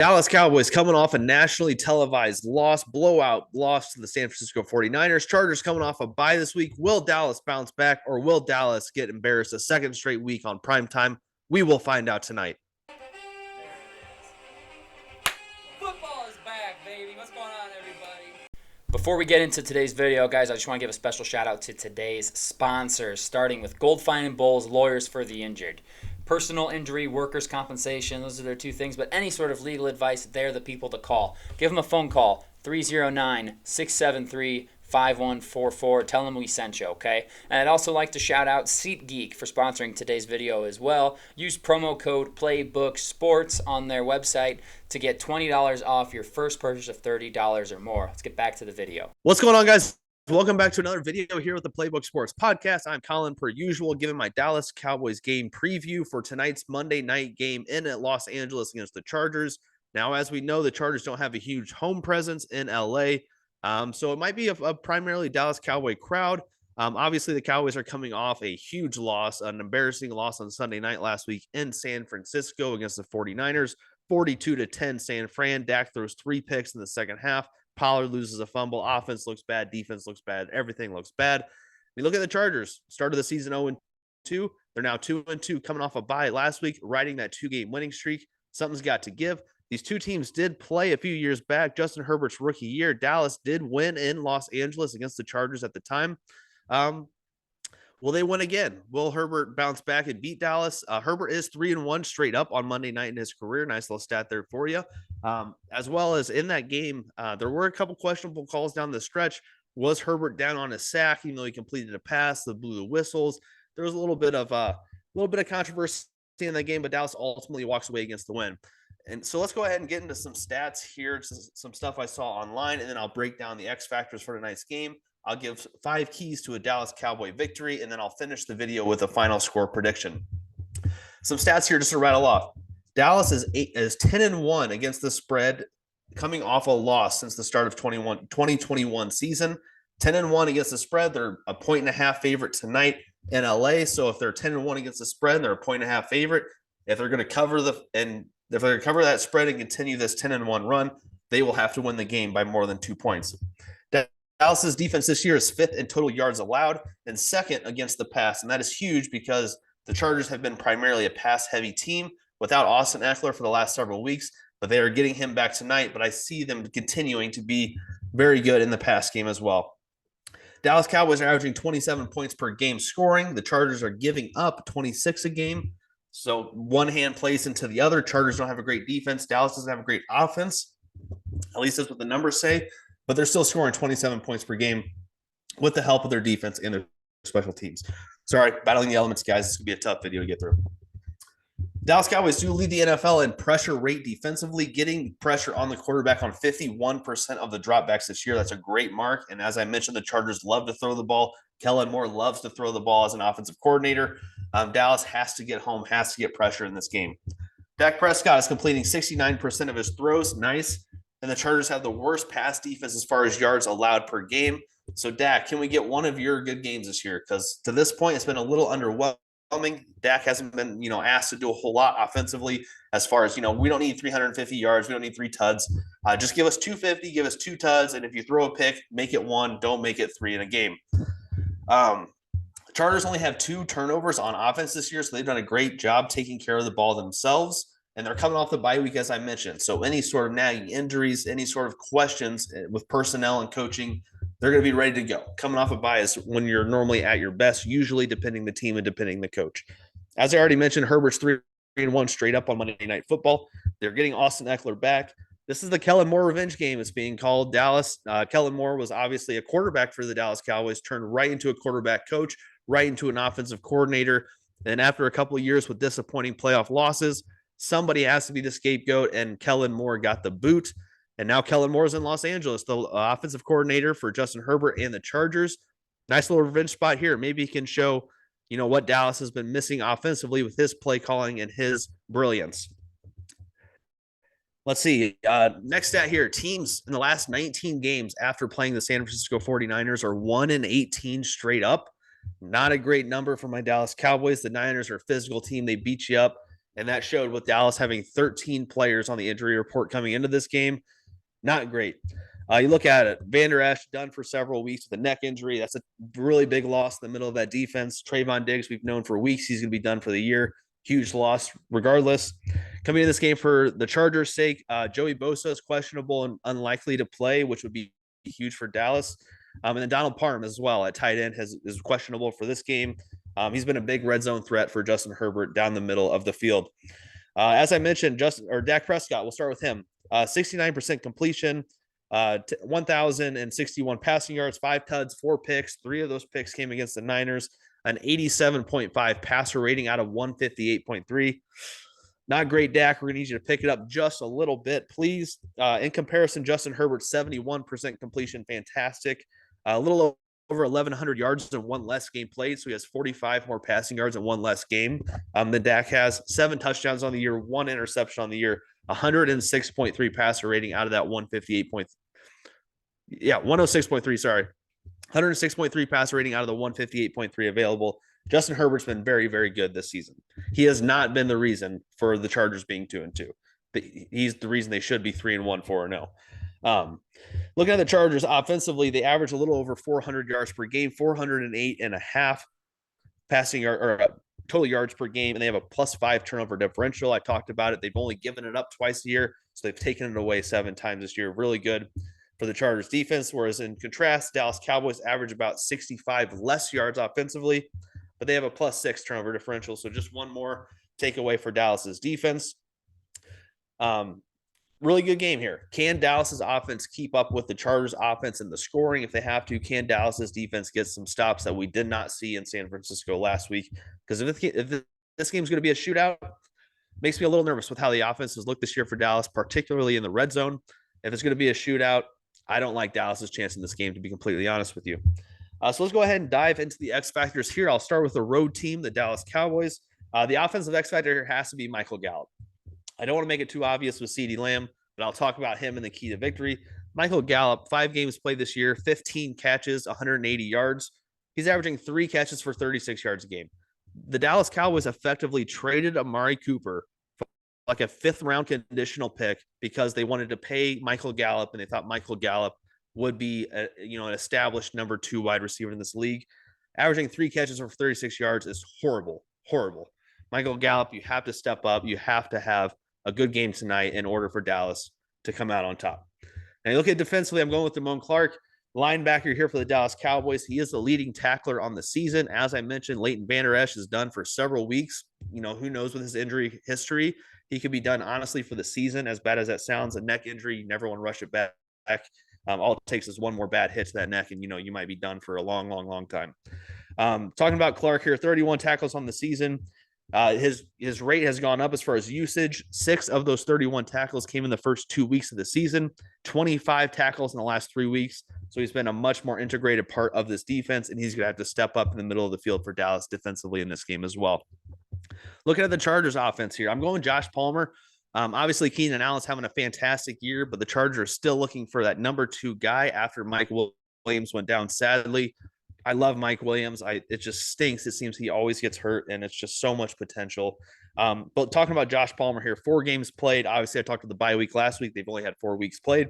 Dallas Cowboys coming off a nationally televised blowout loss to the San Francisco 49ers. Chargers coming off a bye this week. Will Dallas bounce back, or will Dallas get embarrassed a second straight week on primetime? We will find out tonight. Football is back, baby. What's going on, everybody? Before we get into today's video, guys, I just want to give a special shout out to today's sponsors, starting with Gold Fine and Bowles, lawyers for the injured. Personal injury, workers' compensation, those are their two things, but any sort of legal advice, they're the people to call. Give them a phone call, 309-673-5144. Tell them we sent you, okay? And I'd also like to shout out SeatGeek for sponsoring today's video as well. Use promo code PLAYBOOKSPORTS on their website to get $20 off your first purchase of $30 or more. Let's get back to the video. What's going on, guys? Welcome back to another video here with the Playbook Sports Podcast. I'm Colin, per usual, giving my Dallas Cowboys game preview for tonight's Monday night game in Los Angeles against the Chargers. Now, as we know, the Chargers don't have a huge home presence in LA, so it might be a primarily Dallas Cowboy crowd. Obviously, the Cowboys are coming off a huge loss, an embarrassing loss on Sunday night last week in San Francisco against the 49ers, 42-10 San Fran. Dak throws 3 picks in the second half. Pollard loses a fumble. Offense looks bad. Defense looks bad. Everything looks bad. We look at the Chargers. Started the season 0-2. They're now 2-2, coming off a bye last week, riding that 2-game winning streak. Something's got to give. These two teams did play a few years back. Justin Herbert's rookie year. Dallas did win in Los Angeles against the Chargers at the time. Will they win again? Will Herbert bounce back and beat Dallas? Herbert is 3-1 straight up on Monday night in his career. Nice little stat there for you. As well as in that game, there were a couple questionable calls down the stretch. Was Herbert down on a sack, even though he completed a pass? They blew the whistles. There was a little bit of controversy in that game, but Dallas ultimately walks away against the win. And so let's go ahead and get into some stats here, some stuff I saw online, and then I'll break down the X factors for tonight's game. I'll give 5 keys to a Dallas Cowboy victory, and then I'll finish the video with a final score prediction. Some stats here just to rattle off. Dallas is 10-1 against the spread, coming off a loss since the start of 2021 season. 10-1 against the spread. They're a 1.5 favorite tonight in LA. So if they're 10-1 against the spread, they're a 1.5 favorite. If they're going to cover that spread and continue this 10-1 run, they will have to win the game by more than 2 points. Dallas's defense this year is 5th in total yards allowed and 2nd against the pass. And that is huge because the Chargers have been primarily a pass-heavy team without Austin Ekeler for the last several weeks, but they are getting him back tonight. But I see them continuing to be very good in the pass game as well. Dallas Cowboys are averaging 27 points per game scoring. The Chargers are giving up 26 a game. So one hand plays into the other. Chargers don't have a great defense. Dallas doesn't have a great offense. At least that's what the numbers say. But they're still scoring 27 points per game with the help of their defense and their special teams. Sorry, battling the elements, guys. This could be a tough video to get through. Dallas Cowboys do lead the NFL in pressure rate defensively, getting pressure on the quarterback on 51% of the dropbacks this year. That's a great mark. And as I mentioned, the Chargers love to throw the ball. Kellen Moore loves to throw the ball as an offensive coordinator. Dallas has to get home, has to get pressure in this game. Dak Prescott is completing 69% of his throws. Nice. And the Chargers have the worst pass defense as far as yards allowed per game. So, Dak, can we get one of your good games this year? Because to this point, it's been a little underwhelming. Dak hasn't been, asked to do a whole lot offensively as far as, we don't need 350 yards. We don't need 3 tuds. Just give us 250, give us 2 tuds. And if you throw a pick, make it 1. Don't make it 3 in a game. Chargers only have 2 turnovers on offense this year, so they've done a great job taking care of the ball themselves. And they're coming off the bye week, as I mentioned. So any sort of nagging injuries, any sort of questions with personnel and coaching, they're going to be ready to go. Coming off a bye is when you're normally at your best, usually depending the team and depending the coach. As I already mentioned, Herbert's 3-1 straight up on Monday Night Football. They're getting Austin Ekeler back. This is the Kellen Moore revenge game. It's being called. Dallas. Kellen Moore was obviously a quarterback for the Dallas Cowboys, turned right into a quarterback coach, right into an offensive coordinator. And after a couple of years with disappointing playoff losses, somebody has to be the scapegoat, and Kellen Moore got the boot. And now Kellen Moore is in Los Angeles, the offensive coordinator for Justin Herbert and the Chargers. Nice little revenge spot here. Maybe he can show, what Dallas has been missing offensively with his play calling and his brilliance. Let's see. Next stat here. Teams in the last 19 games after playing the San Francisco 49ers are 1-18 straight up. Not a great number for my Dallas Cowboys. The Niners are a physical team. They beat you up. And that showed with Dallas having 13 players on the injury report coming into this game. Not great. You look at it, Van Der Esch done for several weeks with a neck injury. That's a really big loss in the middle of that defense. Trayvon Diggs, we've known for weeks he's going to be done for the year. Huge loss regardless. Coming in this game for the Chargers' sake, Joey Bosa is questionable and unlikely to play, which would be huge for Dallas. And then Donald Parham as well at tight end is questionable for this game. He's been a big red zone threat for Justin Herbert down the middle of the field. As I mentioned, Dak Prescott, we'll start with him. 69% completion, 1,061 passing yards, 5 tuds, 4 picks. 3 of those picks came against the Niners. An 87.5 passer rating out of 158.3. Not great, Dak. We're going to need you to pick it up just a little bit, please. In comparison, Justin Herbert, 71% completion, fantastic. A little over 1,100 yards and 1 less game played, so he has 45 more passing yards and 1 less game than Dak has. 7 touchdowns on the year, 1 interception on the year, 106.3 passer rating out of that 106.3, sorry. 106.3 passer rating out of the 158.3 available. Justin Herbert's been very, very good this season. He has not been the reason for the Chargers being 2-2. He's the reason they should be 3-1, 4-0. Looking at the Chargers offensively, they average a little over 400 yards per game, 408.5 passing or total yards per game, and they have a +5 turnover differential. I talked about it. They've only given it up twice a year, so they've taken it away 7 times this year. Really good for the Chargers defense, whereas in contrast, Dallas Cowboys average about 65 less yards offensively, but they have a +6 turnover differential, so just one more takeaway for Dallas's defense. Really good game here. Can Dallas's offense keep up with the Chargers offense in the scoring if they have to? Can Dallas's defense get some stops that we did not see in San Francisco last week? Because if this game's going to be a shootout, makes me a little nervous with how the offense has looked this year for Dallas, particularly in the red zone. If it's going to be a shootout, I don't like Dallas's chance in this game, to be completely honest with you. So let's go ahead and dive into the X factors here. I'll start with the road team, the Dallas Cowboys. The offensive X factor here has to be Michael Gallup. I don't want to make it too obvious with CeeDee Lamb, but I'll talk about him in the key to victory. Michael Gallup, 5 games played this year, 15 catches, 180 yards. He's averaging 3 catches for 36 yards a game. The Dallas Cowboys effectively traded Amari Cooper for like a 5th-round conditional pick because they wanted to pay Michael Gallup, and they thought Michael Gallup would be an established number 2 wide receiver in this league. Averaging 3 catches for 36 yards is horrible, horrible. Michael Gallup, you have to step up. You have to have a good game tonight in order for Dallas to come out on top. Now, you look at defensively, I'm going with Damone Clark, linebacker here for the Dallas Cowboys. He is the leading tackler on the season. As I mentioned, Leighton Vander Esch is done for several weeks. Who knows with his injury history? He could be done, honestly, for the season. As bad as that sounds, a neck injury, you never want to rush it back. All it takes is one more bad hit to that neck, and, you might be done for a long, long, long time. Talking about Clark here, 31 tackles on the season. His rate has gone up as far as usage. 6 of those 31 tackles came in the first 2 weeks of the season, 25 tackles in the last 3 weeks. So he's been a much more integrated part of this defense, and he's going to have to step up in the middle of the field for Dallas defensively in this game as well. Looking at the Chargers offense here, I'm going Josh Palmer. Obviously, Keenan Allen's having a fantastic year, but the Chargers are still looking for that number 2 guy after Mike Williams went down sadly. I love Mike Williams. It just stinks. It seems he always gets hurt, and it's just so much potential. But talking about Josh Palmer here, 4 games played. Obviously, I talked about the bye week last week. They've only had 4 weeks played.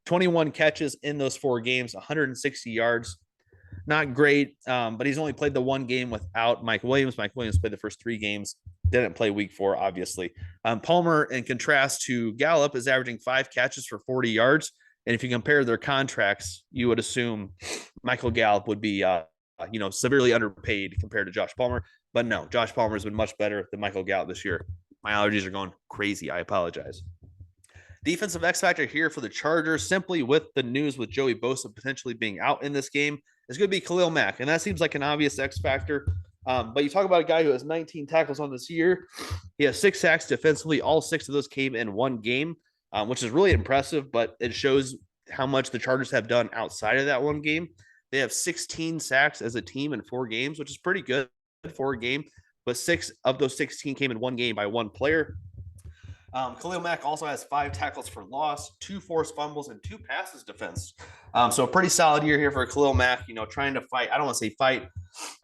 21 catches in those 4 games, 160 yards. Not great, but he's only played the 1 game without Mike Williams. Mike Williams played the first 3 games. Didn't play week 4, obviously. Palmer, in contrast to Gallup, is averaging 5 catches for 40 yards. And if you compare their contracts, you would assume Michael Gallup would be, severely underpaid compared to Josh Palmer. But no, Josh Palmer has been much better than Michael Gallup this year. My allergies are going crazy. I apologize. Defensive X factor here for the Chargers, simply with the news with Joey Bosa potentially being out in this game, is going to be Khalil Mack. And that seems like an obvious X factor. But you talk about a guy who has 19 tackles on this year. He has 6 sacks defensively. All 6 of those came in 1 game. Which is really impressive, but it shows how much the Chargers have done outside of that 1 game. They have 16 sacks as a team in 4 games, which is pretty good for a game, but 6 of those 16 came in 1 game by 1 player. Khalil Mack also has 5 tackles for loss, 2 forced fumbles, and 2 passes defense. So a pretty solid year here for Khalil Mack, trying to fight. I don't want to say fight,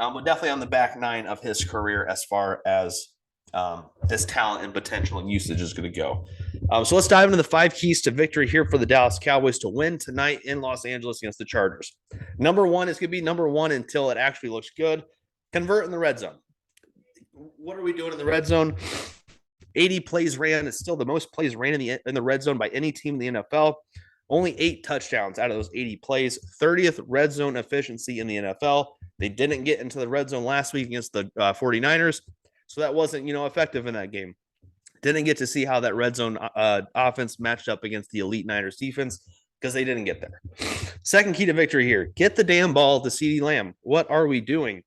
but definitely on the back 9 of his career as far as this talent and potential and usage is going to go. So let's dive into the 5 keys to victory here for the Dallas Cowboys to win tonight in Los Angeles against the Chargers. Number 1 is going to be number 1 until it actually looks good. Convert in the red zone. What are we doing in the red zone? 80 plays ran. It's still the most plays ran in the red zone by any team in the NFL. Only 8 touchdowns out of those 80 plays. 30th red zone efficiency in the NFL. They didn't get into the red zone last week against the 49ers, so that wasn't, effective in that game. Didn't get to see how that red zone offense matched up against the elite Niners defense because they didn't get there. Second key to victory here: get the damn ball to CeeDee Lamb. What are we doing?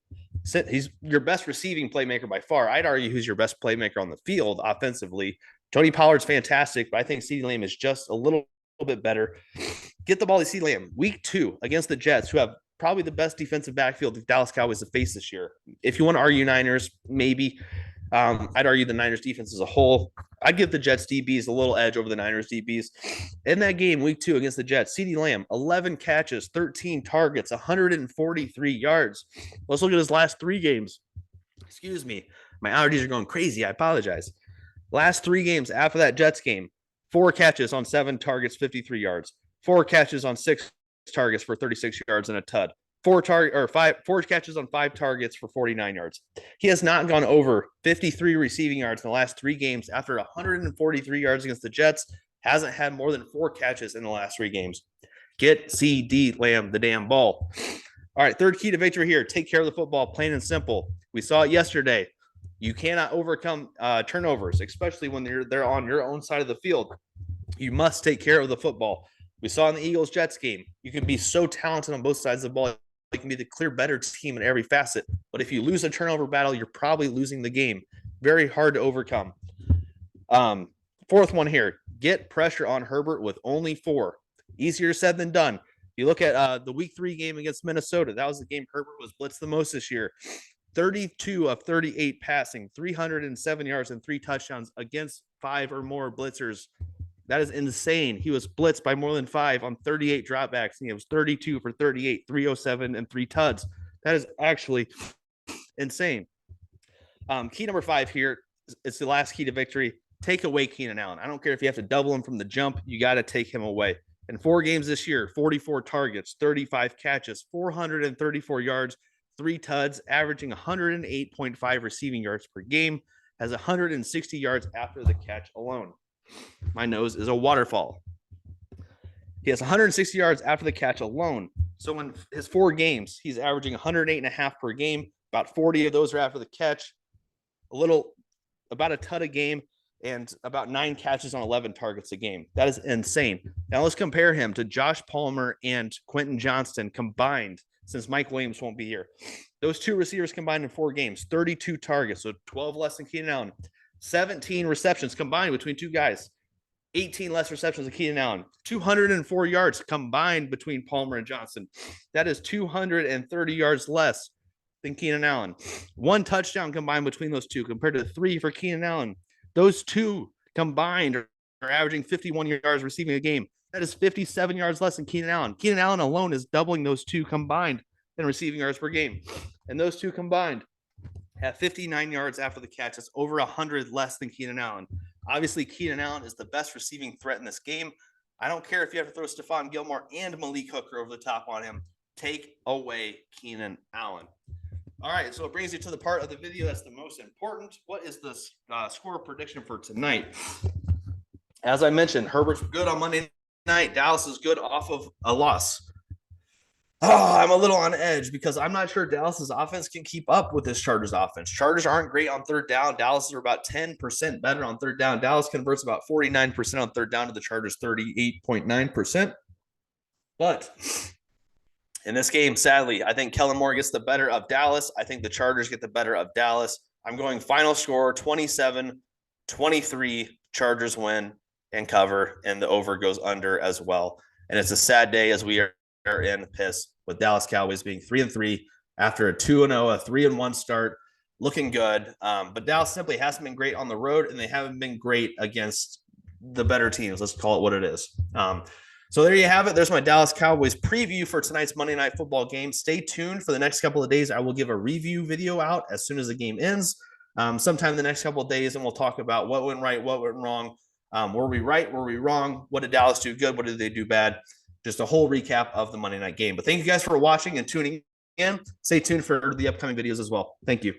He's your best receiving playmaker by far. I'd argue who's your best playmaker on the field offensively. Tony Pollard's fantastic, but I think CeeDee Lamb is just a little bit better. Get the ball to CeeDee Lamb. Week 2 against the Jets, who have probably the best defensive backfield the Dallas Cowboys have faced this year. If you want to argue Niners, maybe. I'd argue the Niners defense as a whole. I'd give the Jets DBs a little edge over the Niners DBs. In that game, week 2 against the Jets, CeeDee Lamb, 11 catches, 13 targets, 143 yards. Let's look at his last 3 games. Excuse me. My allergies are going crazy. I apologize. Last 3 games after that Jets game, 4 catches on 7 targets, 53 yards. 4 catches on 6 targets for 36 yards and a tud. 4 catches on 5 targets for 49 yards. He has not gone over 53 receiving yards in the last 3 games after 143 yards against the Jets. Hasn't had more than 4 catches in the last 3 games. Get CeeDee Lamb the damn ball. All right, third key to victory here: take care of the football, plain and simple. We saw it yesterday. You cannot overcome turnovers, especially when they're on your own side of the field. You must take care of the football. We saw in the Eagles-Jets game, you can be so talented on both sides of the ball. You can be the clear better team in every facet. But if you lose a turnover battle, you're probably losing the game. Very hard to overcome. Fourth one here: get pressure on Herbert with only 4. Easier said than done. You look at the week 3 game against Minnesota. That was the game Herbert was blitzed the most this year. 32 of 38 passing, 307 yards and 3 touchdowns against 5 or more blitzers. That is insane. He was blitzed by more than 5 on 38 dropbacks, and he was 32 for 38, 307, and 3 tuds. That is actually insane. Key number 5 here, it's the last key to victory: take away Keenan Allen. I don't care if you have to double him from the jump. You got to take him away. In 4 games this year, 44 targets, 35 catches, 434 yards, 3 tuds, averaging 108.5 receiving yards per game, has 160 yards after the catch alone. My nose is a waterfall. He has 160 yards after the catch alone. So in his 4 games, he's averaging 108.5 per game. About 40 of those are after the catch. About a tud a game, and about 9 catches on 11 targets a game. That is insane. Now let's compare him to Josh Palmer and Quentin Johnston combined, since Mike Williams won't be here. Those 2 receivers combined in 4 games, 32 targets, so 12 less than Keenan Allen. 17 receptions combined between 2 guys. 18 less receptions than Keenan Allen. 204 yards combined between Palmer and Johnson. That is 230 yards less than Keenan Allen. 1 touchdown combined between those 2 compared to 3 for Keenan Allen. Those 2 combined are averaging 51 yards receiving a game. That is 57 yards less than Keenan Allen. Keenan Allen alone is doubling those 2 combined in receiving yards per game. And those 2 combined have 59 yards after the catch. That's over 100 less than Keenan Allen. Obviously, Keenan Allen is the best receiving threat in this game. I don't care if you have to throw Stephon Gilmore and Malik Hooker over the top on him. Take away Keenan Allen. All right, so it brings you to the part of the video that's the most important. What is the score prediction for tonight? As I mentioned, Herbert's good on Monday night. Dallas is good off of a loss. I'm a little on edge because I'm not sure Dallas's offense can keep up with this Chargers offense. Chargers aren't great on third down. Dallas are about 10% better on third down. Dallas converts about 49% on third down to the Chargers 38.9%. But in this game, sadly, I think Kellen Moore gets the better of Dallas. I think the Chargers get the better of Dallas. I'm going final score 27-23. Chargers win and cover, and the over goes under as well. And it's a sad day as we are in piss with Dallas Cowboys being 3-3 after a 2-0, a 3-1 start, looking good. But Dallas simply hasn't been great on the road, and they haven't been great against the better teams. Let's call it what it is. So there you have it. There's my Dallas Cowboys preview for tonight's Monday Night Football game. Stay tuned for the next couple of days. I will give a review video out as soon as the game ends. sometime in the next couple of days, and we'll talk about what went right, what went wrong. Were we right? Were we wrong? What did Dallas do good? What did they do bad? Just a whole recap of the Monday night game. But thank you guys for watching and tuning in. Stay tuned for the upcoming videos as well. Thank you.